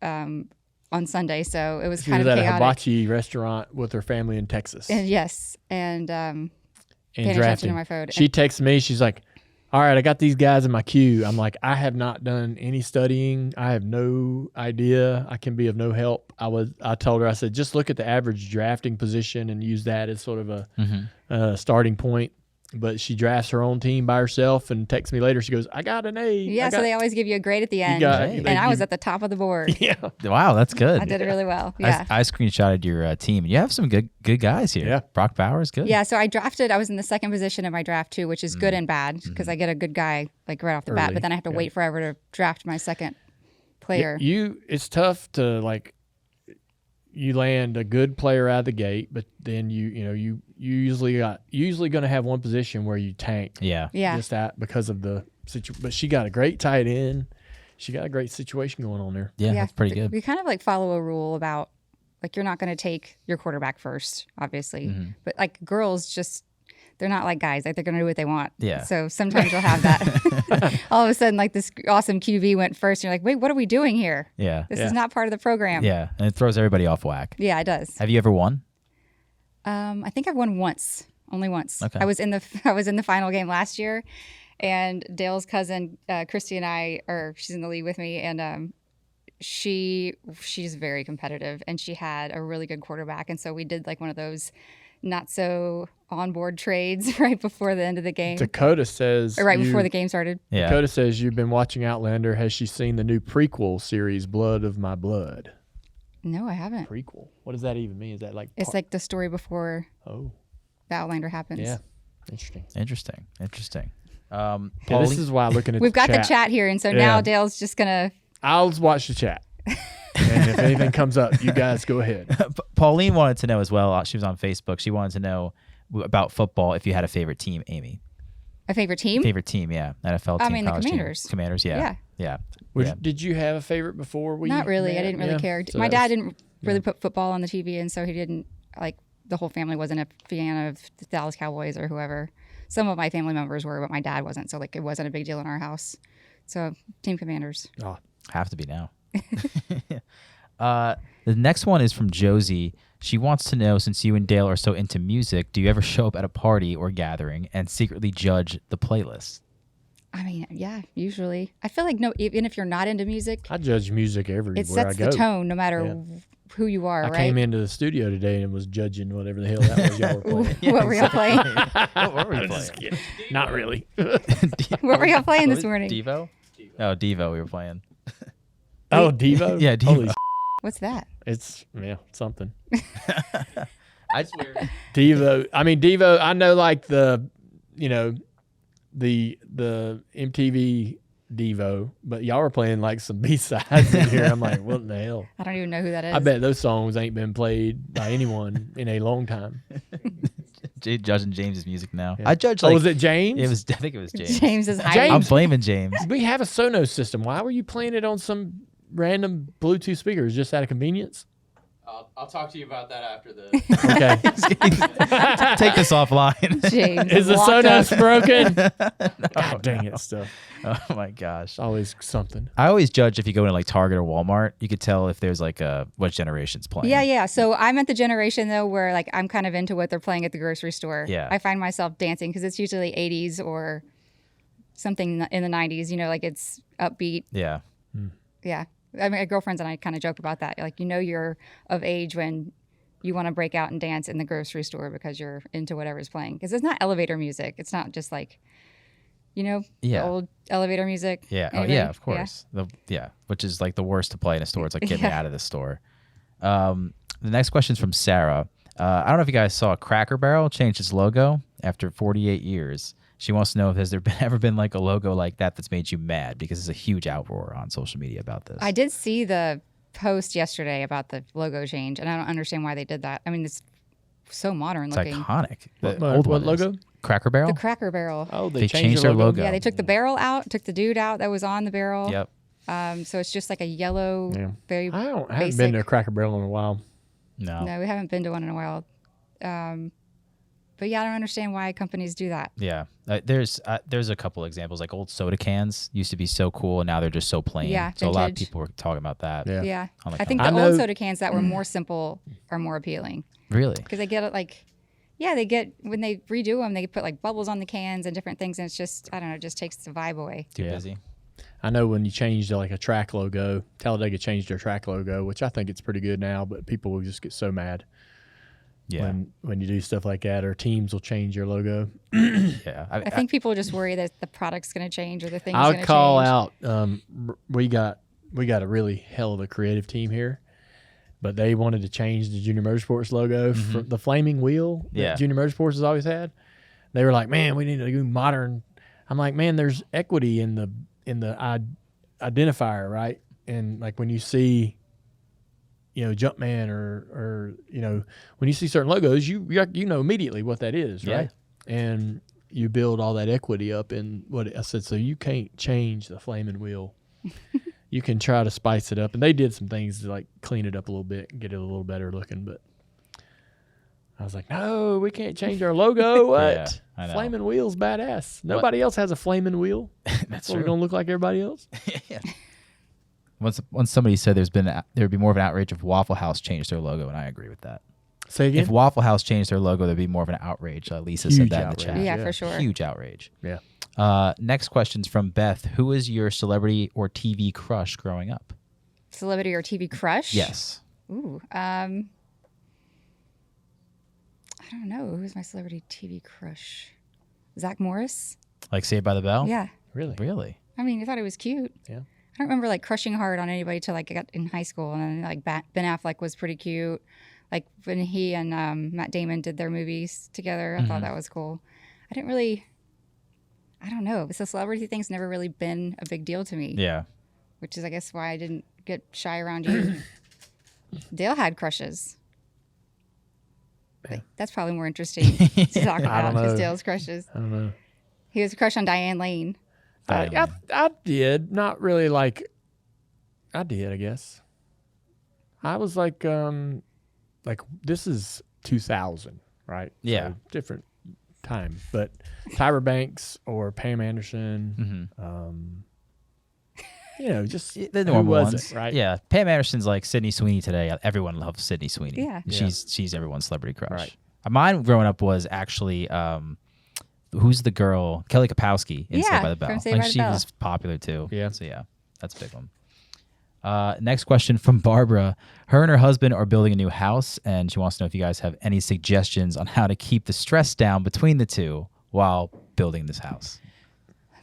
on Sunday, so it was She kind was of at chaotic. a hibachi restaurant with her family in Texas. And yes, and paying and attention drafting. to my phone. She texted me. She's like, all right, I got these guys in my queue. I'm like, I have not done any studying. I have no idea. I can be of no help. I told her, I said, just look at the average drafting position and use that as sort of a starting point. But she drafts her own team by herself and texts me later. She goes, I got an A. Yeah, so they always give you a grade at the end. and I was at the top of the board. Yeah. Wow, that's good. I did it really well. Yeah. I screenshotted your team. You have some good guys here. Yeah. Brock Bowers, good. Yeah, so I was in the second position in my draft too, which is good and bad because I get a good guy like right off the bat, Early, but then I have to wait forever to draft my second player. It's tough to you land a good player out of the gate, but then you usually going to have one position where you tank. Yeah. Yeah. Just that because of the situation. But she got a great tight end. She got a great situation going on there. Yeah, that's pretty good. We kind of follow a rule about you're not going to take your quarterback first, obviously, but girls just. They're not like guys. They're going to do what they want. Yeah. So sometimes you'll have that. All of a sudden, this awesome QB went first. And you're like, wait, what are we doing here? Yeah. This is not part of the program. Yeah, and it throws everybody off whack. Yeah, it does. Have you ever won? I think I've won once, only once. Okay. I was in the final game last year, and Dale's cousin Christy and she's in the league with me, and she's very competitive, and she had a really good quarterback, and so we did one of those not so onboard trades right before the end of the game. Dakota says, Or right before the game started. Yeah. Dakota says you've been watching Outlander. Has she seen the new prequel series, Blood of My Blood? No, I haven't. Prequel. What does that even mean? Is that It's the story before Oh, the Outlander happens. yeah. Interesting. Interesting. Yeah, this is why looking at We've got chat. the chat here, and so Yeah. now Dale's just gonna. I'll watch the chat. And if anything comes up, you guys go ahead. Pauline wanted to know as well. She was on Facebook. She wanted to know about football if you had a favorite team, Amy. A favorite team? Favorite team, yeah. NFL team, I mean, the college team. Commanders. Commanders, yeah. Yeah. Did you have a favorite before we Not really. I met? didn't really Yeah. care. So My that dad was- didn't really put football on the TV, and so he didn't the whole family wasn't a fan of the Dallas Cowboys or whoever. Some of my family members were, but my dad wasn't. So it wasn't a big deal in our house. So Team Commanders. Oh, Have to be now. The next one is from Josie. She wants to know, since you and Dale are so into music, do you ever show up at a party or gathering and secretly judge the playlist? I mean, yeah, usually. I feel no, even if you're not into music, I judge music everywhere it sets I go. the tone no matter who you are, I right? came into the studio today and was judging whatever the hell that was y'all were playing. What were y'all playing? What were we I'm playing? just kidding. Not really. What were y'all playing this morning? Devo? Oh, Devo we were playing. Oh, Devo? Yeah, Devo. Holy What's that? it's something. I swear. Devo. I mean, Devo. I know the MTV Devo, but y'all were playing some B-sides in here. I'm like, what in the hell? I don't even know who that is. I bet those songs ain't been played by anyone in a long time. Judging James's music now. Yeah. I judge was it James? I think it was James. James is hiding. James. I'm blaming James. We have a Sonos system. Why were you playing it on some random Bluetooth speakers just out of convenience? I'll talk to you about that after the. Okay. Take this offline. James Is the locked Sonos up. broken? God dang it, stuff. Oh my gosh. It's always something. I always judge if you go into like Target or Walmart, you could tell if there's like what generation's playing. Yeah. So I'm at the generation though where like I'm kind of into what they're playing at the grocery store. Yeah. I find myself dancing because it's usually 80s or something in the 90s. You know, like it's upbeat. Yeah. Yeah. I mean, my girlfriends and I kind of joke about that. Like, you're of age when you want to break out and dance in the grocery store because you're into whatever's playing. Because it's not elevator music. It's not just like, the old elevator music. Yeah. Anybody? Oh, yeah, of course. Which is like the worst to play in a store. It's like, get me out of the store. The next question is from Sarah. I don't know if you guys saw Cracker Barrel change its logo after 48 years. She wants to know if has there ever been like a logo like that's made you mad, because there's a huge outroar on social media about this. I did see the post yesterday about the logo change, and I don't understand why they did that. I mean, it's so modern It's looking. iconic. What The old one logo? is. Cracker Barrel? The Cracker Barrel. Oh, They changed their logo. Yeah, they took the barrel out, took the dude out that was on the barrel. Yep. So it's just like a yellow, very I haven't basic. been to a Cracker Barrel in a while. No. No, we haven't been to one in a while. But yeah, I don't understand why companies do that. Yeah. There's a couple examples, like old soda cans used to be so cool, and now they're just so plain. Yeah, so a lot of vintage. people were talking about that. Yeah. Yeah. On the I think counter. the I old know- soda cans that were more simple are more appealing Really? because they get it like, they get, when they redo them, they put like bubbles on the cans and different things. And it's just, I don't know, it just takes the vibe away. Too Yeah. busy? I know when you changed like a track logo, Talladega changed their track logo, which I think it's pretty good now, but people will just get so mad Yeah. when you do stuff like that, or teams will change your logo. Yeah. I think people just worry that the product's going to change or the thing's I'll going to call change. out. We got a really hell of a creative team here, but they wanted to change the Junior Motorsports logo from the flaming wheel Yeah. that Junior Motorsports has always had. They were like, "Man, we need to do modern." I'm like, "Man, there's equity in the identifier, right?" And like when you see, Jumpman or when you see certain logos, you know immediately what that is, Yeah. right? And you build all that equity up in what I said. So you can't change the flaming wheel. You can try to spice it up, and they did some things to like clean it up a little bit and get it a little better looking. But I was like, no, we can't change our logo. What? Yeah, I know. Flaming wheel's badass. Nobody else has a flaming wheel. That's We're true. gonna look like everybody else. Yeah. Once somebody said there would be more of an outrage if Waffle House changed their logo, and I agree with that. Say again. If Waffle House changed their logo, there'd be more of an outrage. Lisa said Huge that in the outrage. chat. Yeah, Yeah. for sure. Huge outrage. Yeah. Next question's from Beth. Who is your celebrity or TV crush growing up? Celebrity or TV crush? Yes. Ooh. I don't know. Who's my celebrity TV crush? Zach Morris? Like Saved by the Bell? Yeah. Really? Really? I mean, I thought it was cute. Yeah. I don't remember like crushing hard on anybody till like I got in high school, and then like Ben Affleck was pretty cute. Like when he and Matt Damon did their movies together, I thought that was cool. I don't know. The celebrity thing's never really been a big deal to me. Yeah. Which is, I guess, why I didn't get shy around you. Dale had crushes. Like, that's probably more interesting to talk about know. is Dale's crushes. I don't know. He was a crush on Diane Lane. I did not really like. I did, I guess. I was like this is 2000, right? Yeah. So different time, but Tyra Banks or Pam Anderson, just The who normal was ones. it, right? Yeah. Pam Anderson's like Sydney Sweeney today. Everyone loves Sydney Sweeney. Yeah. She's everyone's celebrity crush. Right. Mine growing up was actually who's the girl? Kelly Kapowski in Saved by the Bell. from Saved by the She Bell. was popular too. Yeah. So yeah, that's a big one. Next question from Barbara. Her and her husband are building a new house, and she wants to know if you guys have any suggestions on how to keep the stress down between the two while building this house.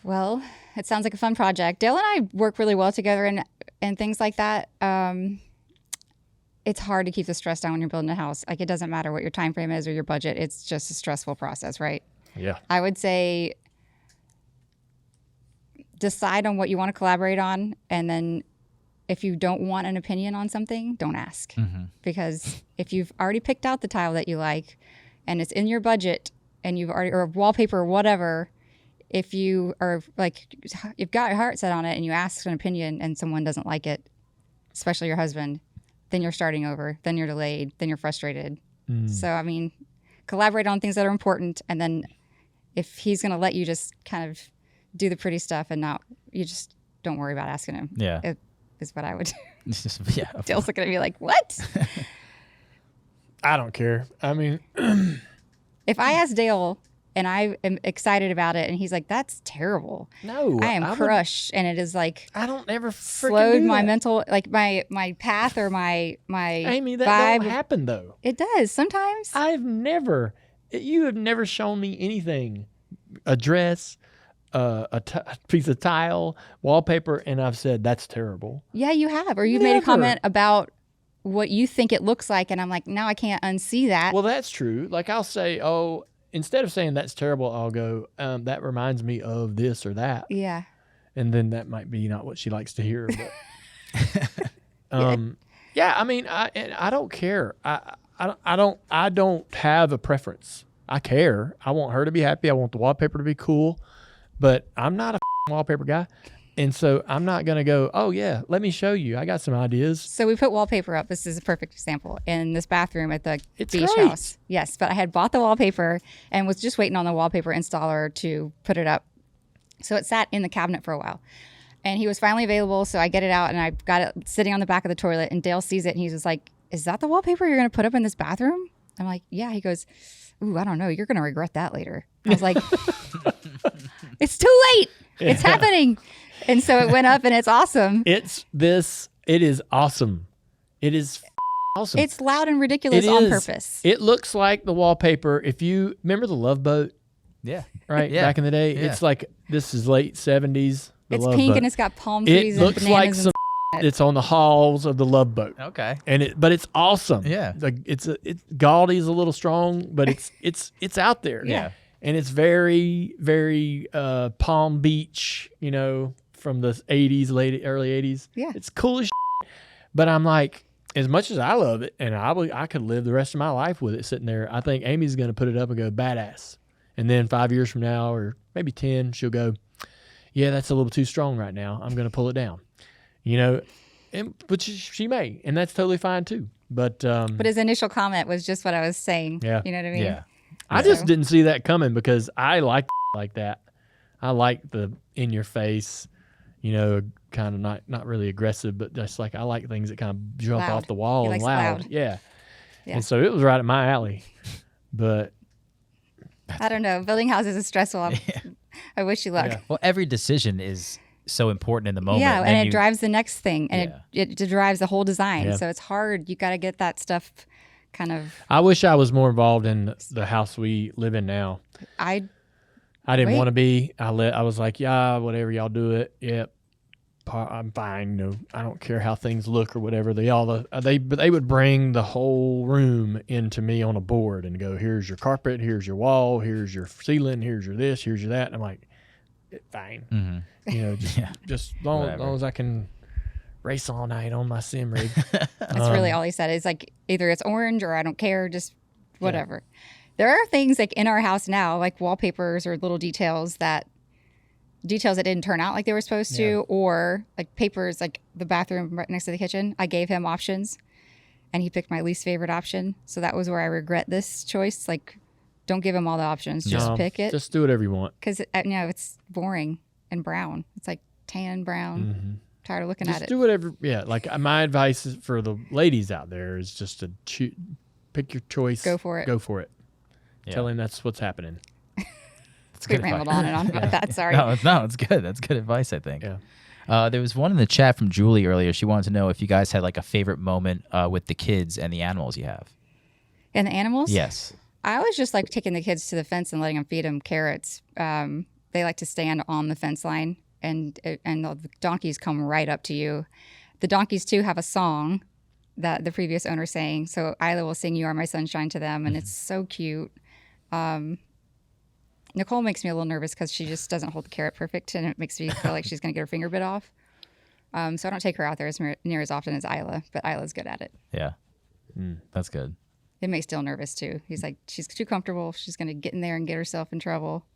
Well, it sounds like a fun project. Dale and I work really well together and things like that. It's hard to keep the stress down when you're building a house. Like, it doesn't matter what your time frame is or your budget. It's just a stressful process, right? Yeah. I would say decide on what you want to collaborate on, and then if you don't want an opinion on something, don't ask. Because if you've already picked out the tile that you like, and it's in your budget and you've already, or wallpaper or whatever, if you are like, you've got your heart set on it and you ask an opinion and someone doesn't like it, especially your husband, then you're starting over, then you're delayed, then you're frustrated. So, I mean, collaborate on things that are important. And then if he's going to let you just kind of do the pretty stuff and not, you just don't worry about asking him. Yeah. It is what I would do. It's just, yeah. Dale's looking at me like, what? I don't care. I mean, If I ask Dale and I am excited about it and he's like, that's terrible. no. I am crushed. And it is like I don't ever slowed my that. mental, like my path or my Amy, that vibe. don't happen though. It does sometimes. You have never shown me anything, a dress, a piece of tile, wallpaper, and I've said, that's terrible. Yeah, you have. Or you've made a Never. comment about what you think it looks like. And I'm like, now I can't unsee that. Well, that's true. Like I'll say, oh, instead of saying that's terrible, I'll go, that reminds me of this or that. Yeah. And then that might be not what she likes to hear. But yeah, I mean, I don't care. I don't have a preference. I care. I want her to be happy. I want the wallpaper to be cool, but I'm not a wallpaper guy. And so I'm not going to go, oh yeah, let me show you. I got some ideas. So we put wallpaper up. This is a perfect example in this bathroom at the It's beach great. house. Yes, but I had bought the wallpaper and was just waiting on the wallpaper installer to put it up. So it sat in the cabinet for a while. And he was finally available, so I get it out and I got it sitting on the back of the toilet and Dale sees it and he's just like, is that the wallpaper you're going to put up in this bathroom? I'm like, yeah. He goes, ooh, I don't know. You're going to regret that later. I was like, it's too late. It's happening. And so it went up and it's awesome. It is awesome. It is awesome. It's loud and ridiculous It on is. purpose. It looks like the wallpaper. If you remember the Love Boat, Yeah. right? Yeah. Back in the day, Yeah. it's like, this is late 70s. The It's Love pink Boat. and it's got palm trees It and looks bananas like and some. It's on the halls of the Love Boat, Okay. but it's awesome. Yeah. Like it's gaudy is a little strong, but it's out there. Yeah. And it's very, very Palm Beach, from the 80s, early 80s. Yeah. It's cool as shit. But I'm like, as much as I love it, and I could live the rest of my life with it sitting there, I think Amy's going to put it up and go, badass. And then 5 years from now, or maybe 10, she'll go, yeah, that's a little too strong right now. I'm going to pull it down. Which she may, and that's totally fine too. But his initial comment was just what I was saying. Yeah. You know what I mean? Yeah. I just didn't see that coming because I like like that. I like the in your face, kind of not really aggressive, but just like I like things that kind of jump Loud. off the wall He and likes it loud. loud. Yeah. Yeah. And so it was right at my alley. But I don't know. Building houses is stressful. I wish you luck. Yeah. Well, every decision is so important in the moment. Yeah, then and it you- drives the next thing, and it drives the whole design. Yeah. So it's hard. You got to get that stuff kind of. I wish I was more involved in the house we live in now. I didn't Wait. want to be. I was like, yeah, whatever y'all do it. Yep. I'm fine. I don't care how things look or whatever. They would bring the whole room into me on a board and go, here's your carpet, here's your wall, here's your ceiling, here's your this, here's your that. And I'm like, fine. Mhm. Just long Whatever. as I can race all night on my sim rig. That's really all he said. It's like either it's orange or I don't care, just whatever. There are things like in our house now, like wallpapers or little details that didn't turn out like they were supposed to, or like papers, like the bathroom right next to the kitchen. I gave him options and he picked my least favorite option. So that was where I regret this choice. Like, don't give him all the options. Just No, pick it. Just do whatever you want. Because it's boring and brown. It's like tan brown. Tired of looking Just at it. do whatever. Yeah, like my advice is for the ladies out there is just to pick your choice. Go for it. Go for it. Yeah. Tell him that's what's happening. It's We good rambled advice. on and on about that. Sorry. No, it's good. That's good advice, I think. Yeah. There was one in the chat from Julie earlier. She wanted to know if you guys had like a favorite moment with the kids and the animals you have. And the animals? Yes. I always just like taking the kids to the fence and letting them feed them carrots. They like to stand on the fence line, and the donkeys come right up to you. The donkeys too have a song that the previous owner sang. So Isla will sing "You Are My Sunshine" to them, and it's so cute. Nicole makes me a little nervous because she just doesn't hold the carrot perfect, and it makes me feel like she's going to get her finger bit off. So I don't take her out there as near as often as Isla, but Isla's good at it. Yeah. That's good. It makes Dale nervous too. He's like, she's too comfortable. She's going to get in there and get herself in trouble.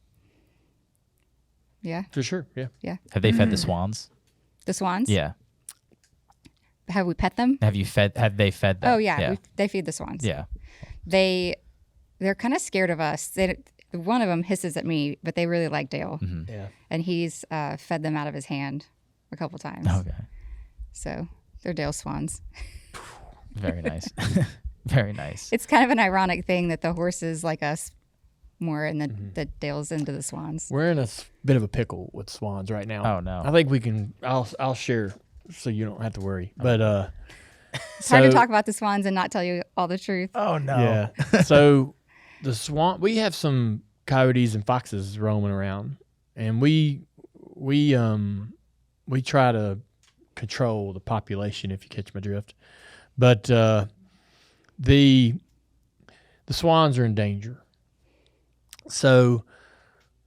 Yeah. For sure. Yeah. Yeah. Have they fed the swans? The swans? Yeah. Have we pet them? Have they fed them? Oh, yeah. They feed the swans. Yeah. They're kind of scared of us. One of them hisses at me, but they really like Dale. Mm-hmm. Yeah. And he's fed them out of his hand a couple times. Okay. So they're Dale swans. Very nice. Very nice. It's kind of an ironic thing that the horses like us more and that Dale's into the swans. We're in a bit of a pickle with swans right now. Oh, no. I think we can. I'll share so you don't have to worry. But It's hard to talk about the swans and not tell you all the truth. Oh, no. Yeah. So the swan, we have some coyotes and foxes roaming around, and we try to control the population, if you catch my drift. But the swans are in danger. So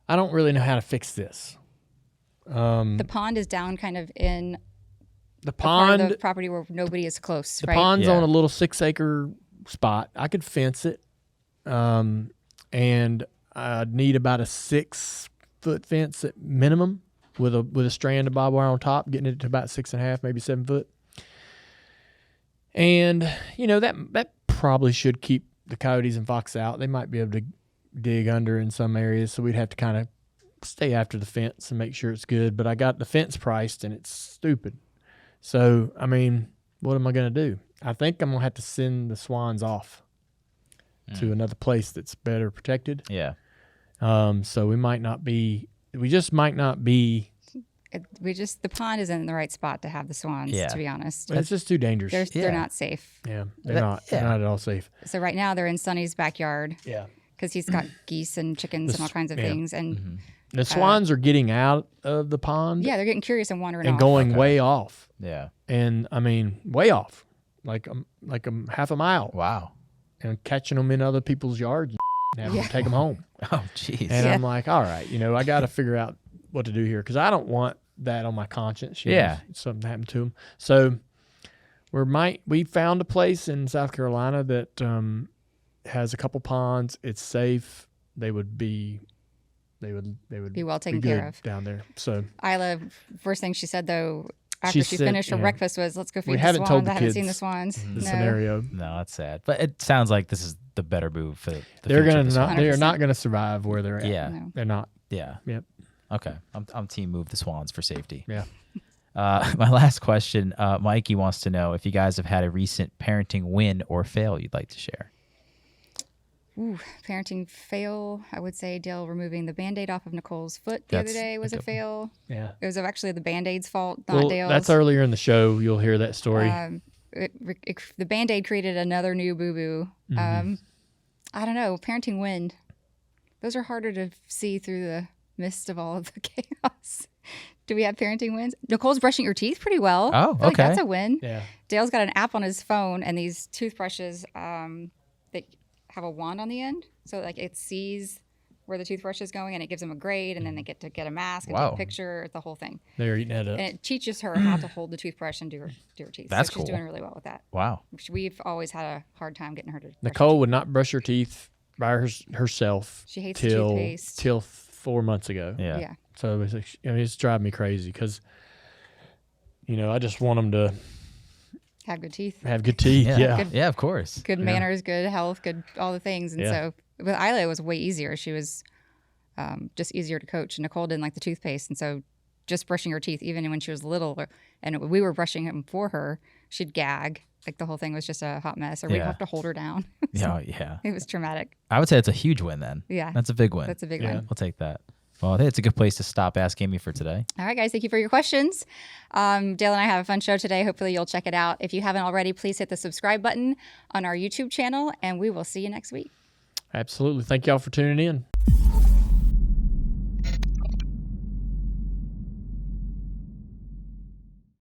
I don't really know how to fix this. The pond is down kind of in The part pond, of the property where nobody is close, the right? pond's Yeah. on a little 6-acre spot. I could fence it, and I'd need about a 6-foot fence at minimum, with a strand of barbed wire on top, getting it to about 6.5, maybe 7 foot. And that probably should keep the coyotes and fox out. They might be able to dig under in some areas, so we'd have to kind of stay after the fence and make sure it's good. But I got the fence priced, and it's stupid. So, I mean, what am I going to do? I think I'm going to have to send the swans off to another place that's better protected. Yeah. So we just might not be. The pond isn't in the right spot to have the swans, Yeah. to be honest. It's just too dangerous. They're not safe. Yeah, they're not at all safe. So right now they're in Sonny's backyard Yeah. because he's got geese and chickens and all kinds of things. And The swans are getting out of the pond yeah, they're getting curious and wandering and off. going way off. Yeah. And I mean, way off, like half a mile, Wow. and catching them in other people's yards and having to take them home. Oh, jeez. And Yeah. I'm like, all right, I got to figure out what to do here, because I don't want that on my conscience. Yeah. Something happened to them. So we found a place in South Carolina that has a couple ponds. It's safe. They would be well taken care good of down there. So Isla, first thing she said though, after she said, finished her breakfast was, let's go feed we the haven't swans. told the I haven't seen kids the swans. the No. scenario. No, that's sad. But it sounds like this is the better move for the They're future gonna of the not. swans. They are not gonna survive where they're at. Yeah. No. They're not. Yeah. Yep. Okay. I'm team move the swans for safety. Yeah. My last question, Mikey wants to know if you guys have had a recent parenting win or fail you'd like to share. Ooh, parenting fail. I would say Dale removing the Band-Aid off of Nicole's foot the other That's day was a a good fail. Yeah. It was actually the Band-Aid's fault, not Well, Dale's. that's earlier in the show. You'll hear that story. The Band-Aid created another new boo-boo. I don't know. Parenting win. Those are harder to see through the mist of all of the chaos. Do we have parenting wins? Nicole's brushing her teeth pretty well. Oh, I feel like okay. that's a win. Yeah. Dale's got an app on his phone and these toothbrushes that have a wand on the end. So like it sees where the toothbrush is going and it gives them a grade, and then they get to get a mask and take Wow. a picture, the whole thing. They're eating that up. And it teaches her how to hold the toothbrush and do her teeth. That's so she's cool. doing really well with that. Wow. We've always had a hard time getting her to brush her Nicole would not brush her teeth by herself. She hates the till toothpaste. till 4 months ago. Yeah. Yeah. So it's driving me crazy because, I just want them to Have good teeth. have good teeth. Yeah. Good- Yeah, of course. Good manners, good health, good all the things. And Yeah. so with Isla, it was way easier. She was just easier to coach. Nicole didn't like the toothpaste. And so just brushing her teeth, even when she was little, and we were brushing them for her, she'd gag. Like the whole thing was just a hot mess, or we'd Yeah. have to hold her down. Yeah, yeah. It was traumatic. I would say it's a huge win then. Yeah. That's a big win. That's a big Yeah. one. We'll take that. Well, I think it's a good place to stop Ask Amy for today. All right, guys, thank you for your questions. Dale and I have a fun show today. Hopefully you'll check it out. If you haven't already, please hit the subscribe button on our YouTube channel, and we will see you next week. Absolutely. Thank y'all for tuning in.